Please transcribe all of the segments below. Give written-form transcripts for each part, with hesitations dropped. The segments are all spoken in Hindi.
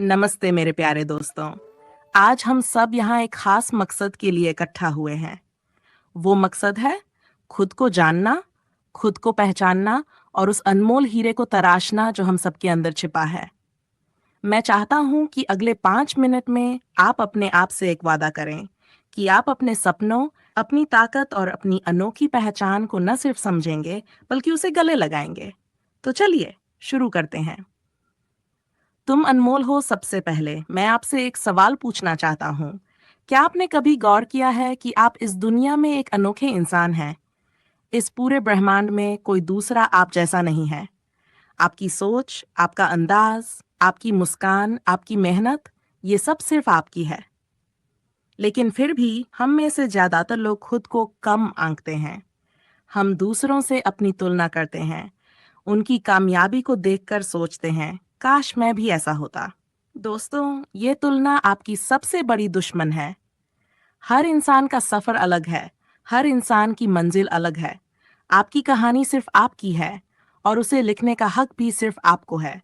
नमस्ते मेरे प्यारे दोस्तों। आज हम सब यहाँ एक खास मकसद के लिए इकट्ठा हुए हैं। वो मकसद है खुद को जानना, खुद को पहचानना और उस अनमोल हीरे को तराशना जो हम सबके अंदर छिपा है। मैं चाहता हूँ कि अगले 5 मिनट में आप अपने आप से एक वादा करें कि आप अपने सपनों, अपनी ताकत और अपनी अनोखी पहचान को न सिर्फ समझेंगे बल्कि उसे गले लगाएंगे। तो चलिए शुरू करते हैं। तुम अनमोल हो। सबसे पहले मैं आपसे एक सवाल पूछना चाहता हूँ। क्या आपने कभी गौर किया है कि आप इस दुनिया में एक अनोखे इंसान हैं? इस पूरे ब्रह्मांड में कोई दूसरा आप जैसा नहीं है। आपकी सोच, आपका अंदाज, आपकी मुस्कान, आपकी मेहनत, ये सब सिर्फ आपकी है। लेकिन फिर भी हम में से ज्यादातर लोग खुद को कम आंकते हैं। हम दूसरों से अपनी तुलना करते हैं। उनकी कामयाबी को देखकर सोचते हैं, काश मैं भी ऐसा होता। दोस्तों, ये तुलना आपकी सबसे बड़ी दुश्मन है। हर इंसान का सफर अलग है, हर इंसान की मंजिल अलग है। आपकी कहानी सिर्फ आपकी है और उसे लिखने का हक भी सिर्फ आपको है।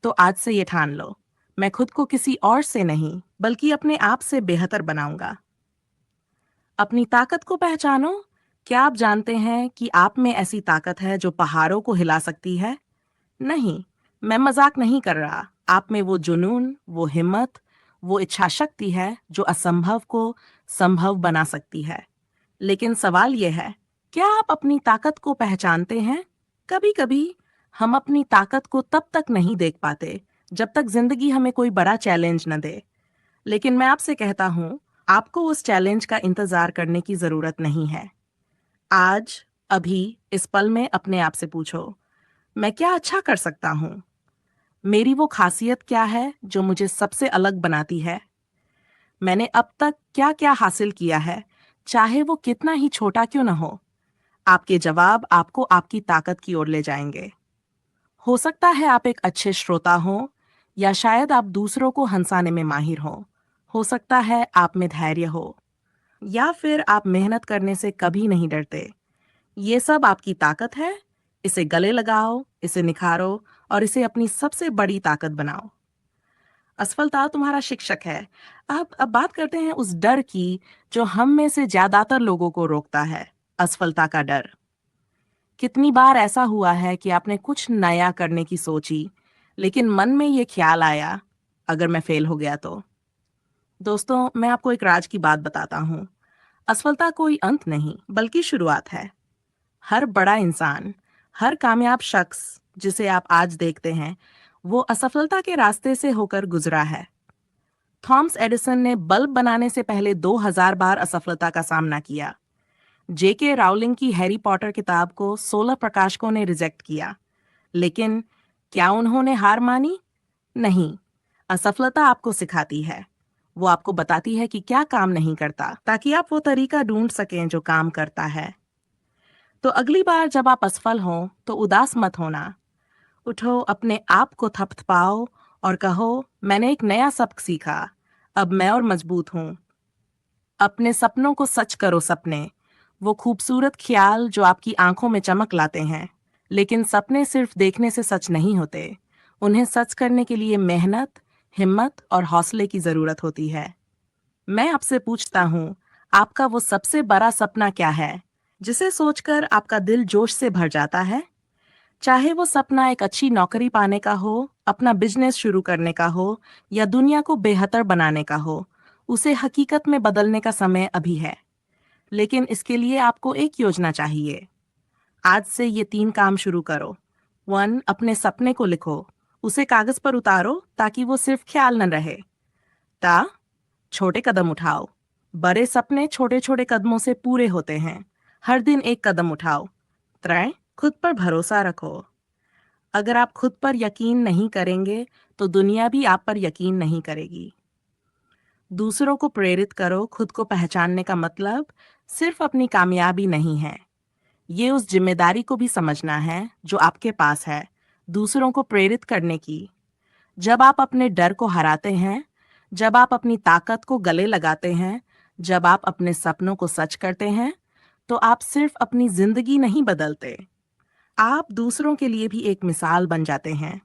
तो आज से ये ठान लो, मैं खुद को किसी और से नहीं बल्कि अपने आप से बेहतर बनाऊंगा। अपनी ताकत को पहचानो। क्या आप जानते हैं कि आप में ऐसी ताकत है जो पहाड़ों को हिला सकती है? नहीं, मैं मजाक नहीं कर रहा। आप में वो जुनून, वो हिम्मत, वो इच्छा शक्ति है जो असंभव को संभव बना सकती है। लेकिन सवाल यह है, क्या आप अपनी ताकत को पहचानते हैं? कभी-कभी हम अपनी ताकत को तब तक नहीं देख पाते जब तक जिंदगी हमें कोई बड़ा चैलेंज न दे। लेकिन मैं आपसे कहता हूँ, आपको उस चैलेंज का इंतजार करने की जरूरत नहीं है। आज, अभी, इस पल में अपने आप से पूछो, मैं क्या अच्छा कर सकता हूँ? मेरी वो खासियत क्या है जो मुझे सबसे अलग बनाती है? मैंने अब तक क्या-क्या हासिल किया है, चाहे वो कितना ही छोटा क्यों न हो? आपके जवाब आपको आपकी ताकत की ओर ले जाएंगे। हो सकता है आप एक अच्छे श्रोता हो, या शायद आप दूसरों को हंसाने में माहिर हो। हो सकता है आप में धैर्य हो, या फिर आप मेहनत करने से कभी नहीं डरते। ये सब आपकी ताकत है। इसे गले लगाओ, इसे निखारो और इसे अपनी सबसे बड़ी ताकत बनाओ। असफलता तुम्हारा शिक्षक है। अब बात करते हैं उस डर की जो हम में से ज्यादातर लोगों को रोकता है। असफलता का डर। कितनी बार ऐसा हुआ है कि आपने कुछ नया करने की सोची, लेकिन मन में ये ख्याल आया, अगर मैं फेल हो गया तो? दोस्तों, मैं आपको एक राज की बात बताता हूँ। असफलता कोई अंत नहीं बल्कि शुरुआत है। हर बड़ा इंसान, हर कामयाब शख्स जिसे आप आज देखते हैं, वो असफलता के रास्ते से होकर गुजरा है। थॉमस एडिसन ने बल्ब बनाने से पहले 2000 बार असफलता का सामना किया। जेके राउलिंग की हैरी पॉटर किताब को 16 प्रकाशकों ने रिजेक्ट किया। लेकिन क्या उन्होंने हार मानी? नहीं। असफलता आपको सिखाती है। वो आपको बताती है कि क्या काम नहीं करता, ताकि आप वो तरीका ढूंढ सकें जो काम करता है। तो अगली बार जब आप असफल हों, तो उदास मत होना। उठो, अपने आप को थपथपाओ और कहो, मैंने एक नया सबक सीखा, अब मैं और मजबूत हूँ। अपने सपनों को सच करो। सपने, वो खूबसूरत ख्याल जो आपकी आंखों में चमक लाते हैं। लेकिन सपने सिर्फ देखने से सच नहीं होते। उन्हें सच करने के लिए मेहनत, हिम्मत और हौसले की जरूरत होती है। मैं आपसे पूछता हूँ, आपका वो सबसे बड़ा सपना क्या है, जिसे सोचकर आपका दिल जोश से भर जाता है? चाहे वो सपना एक अच्छी नौकरी पाने का हो, अपना बिजनेस शुरू करने का हो, या दुनिया को बेहतर बनाने का हो, उसे हकीकत में बदलने का समय अभी है। लेकिन इसके लिए आपको एक योजना चाहिए। आज से ये 3 काम शुरू करो। 1, अपने सपने को लिखो। उसे कागज पर उतारो ताकि वो सिर्फ ख्याल न रहे। ता, छोटे कदम उठाओ। बड़े सपने छोटे छोटे कदमों से पूरे होते हैं। हर दिन एक कदम उठाओ। 3, खुद पर भरोसा रखो। अगर आप खुद पर यकीन नहीं करेंगे, तो दुनिया भी आप पर यकीन नहीं करेगी। दूसरों को प्रेरित करो। खुद को पहचानने का मतलब सिर्फ अपनी कामयाबी नहीं है। ये उस जिम्मेदारी को भी समझना है जो आपके पास है, दूसरों को प्रेरित करने की। जब आप अपने डर को हराते हैं, जब आप अपनी ताकत को गले लगाते हैं, जब आप अपने सपनों को सच करते हैं, तो आप सिर्फ अपनी जिंदगी नहीं बदलते, आप दूसरों के लिए भी एक मिसाल बन जाते हैं।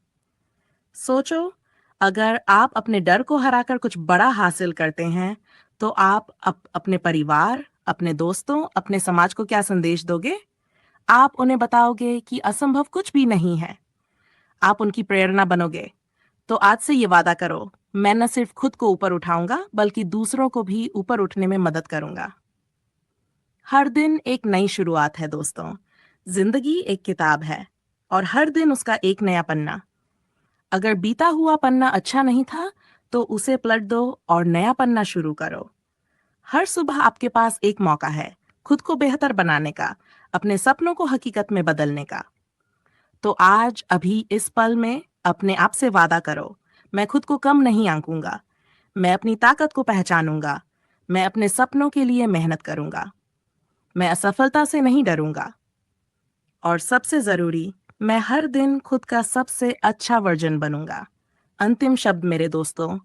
सोचो, अगर आप अपने डर को हराकर कुछ बड़ा हासिल करते हैं, तो आप अपने परिवार, अपने दोस्तों, अपने समाज को क्या संदेश दोगे? आप उन्हें बताओगे कि असंभव कुछ भी नहीं है। आप उनकी प्रेरणा बनोगे। तो आज से ये वादा करो, मैं न सिर्फ खुद को ऊपर उठाऊंगा, बल्कि दूसरों को भी ऊपर उठने में मदद करूंगा। हर दिन एक नई शुरुआत है दोस्तों। जिंदगी एक किताब है और हर दिन उसका एक नया पन्ना। अगर बीता हुआ पन्ना अच्छा नहीं था, तो उसे पलट दो और नया पन्ना शुरू करो। हर सुबह आपके पास एक मौका है, खुद को बेहतर बनाने का, अपने सपनों को हकीकत में बदलने का। तो आज अभी इस पल में अपने आप से वादा करो, मैं खुद को कम नहीं आंकूंगा, मैं अपनी ताकत को पहचानूंगा, मैं अपने सपनों के लिए मेहनत करूंगा, मैं असफलता से नहीं डरूंगा, और सबसे जरूरी, मैं हर दिन खुद का सबसे अच्छा वर्जन बनूंगा। अंतिम शब्द मेरे दोस्तों,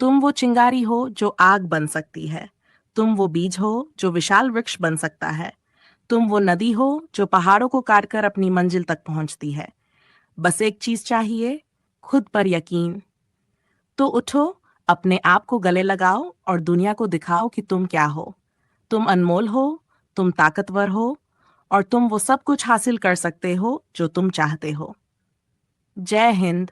तुम वो चिंगारी हो जो आग बन सकती है, तुम वो बीज हो जो विशाल वृक्ष बन सकता है, तुम वो नदी हो जो पहाड़ों को काट कर अपनी मंजिल तक पहुंचती है। बस एक चीज चाहिए, खुद पर यकीन। तो उठो, अपने आप को गले लगाओ और दुनिया को दिखाओ कि तुम क्या हो। तुम अनमोल हो, तुम ताकतवर हो, और तुम वो सब कुछ हासिल कर सकते हो जो तुम चाहते हो। जय हिंद।